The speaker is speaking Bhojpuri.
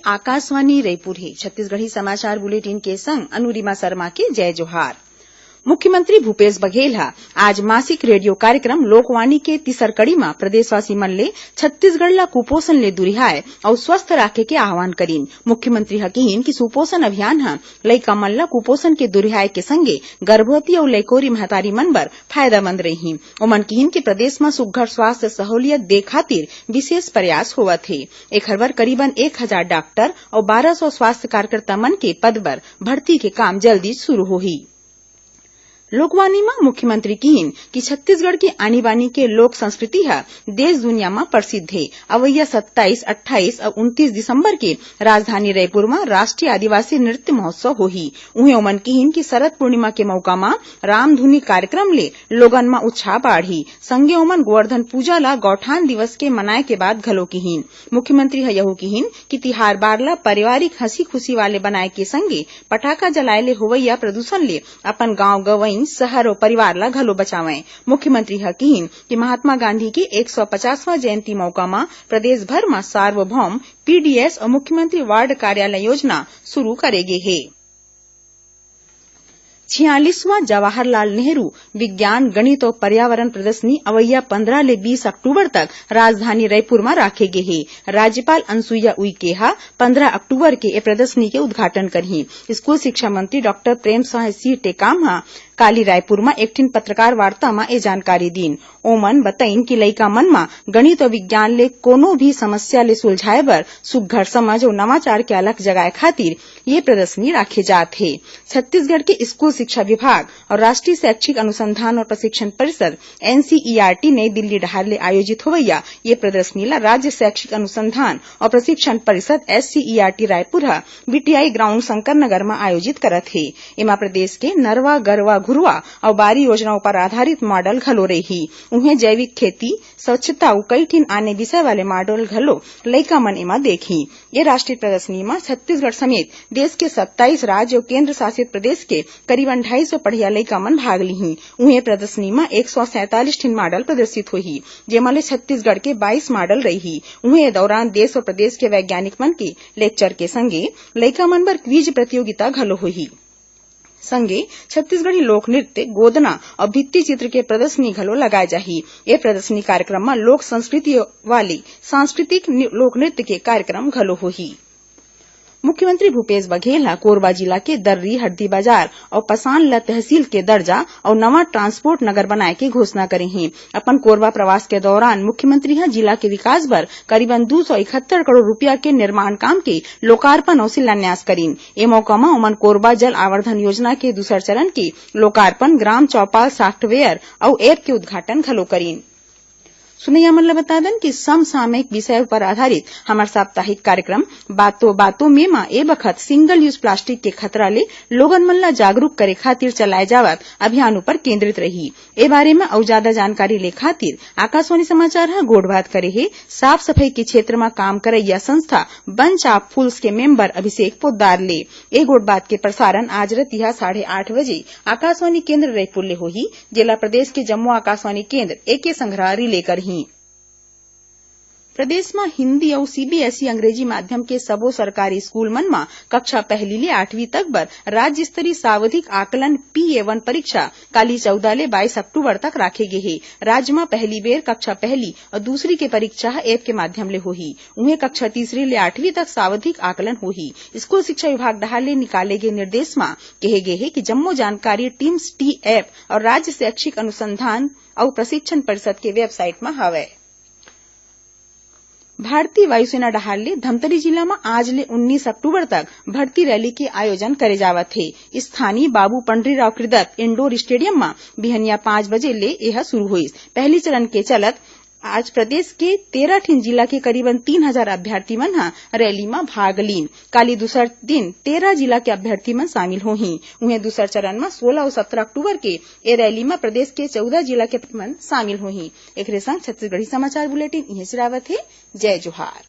आकाशवाणी रायपुर है। छत्तीसगढ़ी समाचार बुलेटिन के संग अनुरिमा शर्मा के जय जोहार। मुख्यमंत्री भूपेश बघेल आज मासिक रेडियो कार्यक्रम लोकवाणी के तीसर कड़ी में प्रदेशवासी मन ले छत्तीसगढ़ ला कुपोषण ले दुरिहाए और स्वस्थ राखे के आह्वान करीन। मुख्यमंत्री कहीन कि सुपोषण अभियान लइका मन ला कुपोषण के दुरिहाए के संगे गर्भवती और लइकोरी महतारी मन बर फायदामंद रही। ओमन कहीन कि प्रदेश में सुघ्घर स्वास्थ्य सहूलियत दे खातिर विशेष प्रयास होवत है। एखर बर करीबन 1000 डॉक्टर और 1200 स्वास्थ्य कार्यकर्ता मन के पद पर भर्ती के काम जल्दी शुरू होही। लोकवाणी में मुख्यमंत्री कहीन कि छत्तीसगढ़ की आनी बानी के लोक संस्कृति देश दुनिया में प्रसिद्ध है। अवैया 27, 28 और 29 दिसंबर के राजधानी रायपुर में राष्ट्रीय आदिवासी नृत्य महोत्सव होही। उहे ओमन कहीन कि शरद पूर्णिमा के मौका में रामधुनी कार्यक्रम ले लोगन में उत्साह बाढ़ी। संगे ओमन गोवर्धन पूजा ला गौठान दिवस के मनाए के बाद घलो कहीन। मुख्यमंत्री यहू कहीन कि तिहार बार ला पारिवारिक हंसी खुशी वाले बनाए के संगे पटाखा जलाए ले होवैया प्रदूषण ले अपन गांव गवई शहर और परिवार ला घलो बचावें। मुख्यमंत्री कहीन कि महात्मा गांधी की 150वां जयंती मौका में प्रदेश भर में सार्वभौम पीडीएस और मुख्यमंत्री वार्ड कार्यालय योजना शुरू करेगे है। 46वां जवाहरलाल नेहरू विज्ञान गणित और पर्यावरण प्रदर्शनी अवैया 15 ले 20 अक्टूबर तक राजधानी रायपुर में राखेगे है। राज्यपाल अनुसुईया उइके 15 अक्टूबर के ए प्रदर्शनी के उद्घाटन करही। स्कूल शिक्षा मंत्री डॉक्टर प्रेम साय सिंह टेकाम काली रायपुर में एक पत्रकार वार्ता में ए जानकारी दीन। ओमन बताइन कि लइका मन में गणित और विज्ञान ले कोनो भी समस्या ले सुलझाए बर सुघ्घर समझ और नवाचार के अलख जगाए खातिर ये प्रदर्शनी राखे जात है। छत्तीसगढ़ के स्कूल शिक्षा विभाग और राष्ट्रीय शैक्षिक अनुसंधान और प्रशिक्षण परिषद एनसीईआरटी नई दिल्ली डहार ले आयोजित होवैया ये प्रदर्शनी ला राज्य शैक्षिक अनुसंधान और प्रशिक्षण परिषद SCERT Raipur BTI ground Shankar Nagar में आयोजित करत है। एमा प्रदेश के नरवा गरवा घुरुआ और बारी योजनाओं पर आधारित मॉडल घलो रही। उन्हें जैविक खेती स्वच्छता और कई ठिन आने विषय वाले मॉडल घलो लइका मन एमा देखी। ये राष्ट्रीय प्रदर्शनी में छत्तीसगढ़ समेत देश के 27 राज्य और केंद्र शासित प्रदेश के करीबन 250 पढ़िया लइका मन भाग लिही। उन्हें प्रदर्शनी में 147 ठिन मॉडल प्रदर्शित हुई, जेमा ले छत्तीसगढ़ के 22 मॉडल रही। उन्हें दौरान देश और प्रदेश के वैज्ञानिक मन के लेक्चर के संगे लइका मन बर क्विज प्रतियोगिता घलो हुई। संगे छत्तीसगढ़ी लोक नृत्य गोदना और भित्ति चित्र के प्रदर्शनी घलो लगाए जाही। ये प्रदर्शनी कार्यक्रम में लोक संस्कृति वाली सांस्कृतिक लोक नृत्य के कार्यक्रम घलो होही। मुख्यमंत्री भूपेश बघेल कोरबा जिला के दर्री हड्डी बाजार और पसान ला तहसील के दर्जा और नवा ट्रांसपोर्ट नगर बनाए के घोषणा करे हैं। अपन कोरबा प्रवास के दौरान मुख्यमंत्री जिला के विकास बर करीबन 271 करोड़ रुपया के निर्माण काम के लोकार्पण और शिलान्यास करीन। ए मौका में ओमन कोरबा जल आवर्धन योजना के दूसर चरण के लोकार्पण, ग्राम चौपाल सॉफ्टवेयर और ऐप के उद्घाटन घलो करीन। सुनैया मन ल बता दन कि समसामयिक विषय पर आधारित हमार साप्ताहिक कार्यक्रम बातों बातों में ए बखत सिंगल यूज प्लास्टिक के खतरा ले लोगन मन ला जागरूक करे खातिर चलाए जावत अभियान पर केंद्रित रही। ए बारे में और ज्यादा जानकारी ले खातिर आकाशवाणी समाचार गोड़बात करे है साफ सफाई के क्षेत्र में काम करैया संस्था बंच ऑफ फूल्स के मेंबर अभिषेक पोद्दार ले। ए गोड़बात के प्रसारण आज रतिहा 8:30 बजे आकाशवाणी केंद्र रायपुर ले होही, जिला प्रदेश के जम्मू आकाशवाणी केंद्र एके संग्रह रिले करही। प्रदेश में हिंदी और सीबीएसई अंग्रेजी माध्यम के सबो सरकारी स्कूल मन में कक्षा 1 ले 8वीं तक बर राज्य स्तरीय सावधिक आकलन PA1 परीक्षा काली 14 ले 22 अक्टूबर तक राखेगे है। राज्य में पहली बेर कक्षा 1 और दूसरी के परीक्षा ऐप के माध्यम ले होही। उन्हें कक्षा 3 ले 8वीं तक सावधिक आकलन होही। स्कूल शिक्षा विभाग डहार ले निकाले गए निर्देश में कहे गए है कि जम्मो जानकारी टीम्स टी ऐप और राज्य शैक्षिक अनुसंधान और प्रशिक्षण परिषद के वेबसाइट में हवे। भारतीय वायुसेना डहार ले धमतरी जिला में आज ले 19 अक्टूबर तक भर्ती रैली के आयोजन करे जावत है। स्थानीय बाबू पंडरीराव कृदत्त इंडोर स्टेडियम में बिहनिया 5 बजे ले यह शुरू हुई। पहली चरण के चलत आज प्रदेश के 13 ठिन जिला के करीबन 3000 अभ्यर्थी मन रैली में भाग लीन। काली दूसर दिन 13 जिला के अभ्यर्थी मन शामिल होही। उन्हें दूसर चरण में 16 और 17 अक्टूबर के ए रैली में प्रदेश के 14 जिला के मन शामिल होही। एक संग छत्तीसगढ़ी समाचार बुलेटिन इहे सिरावत है। जय जोहार।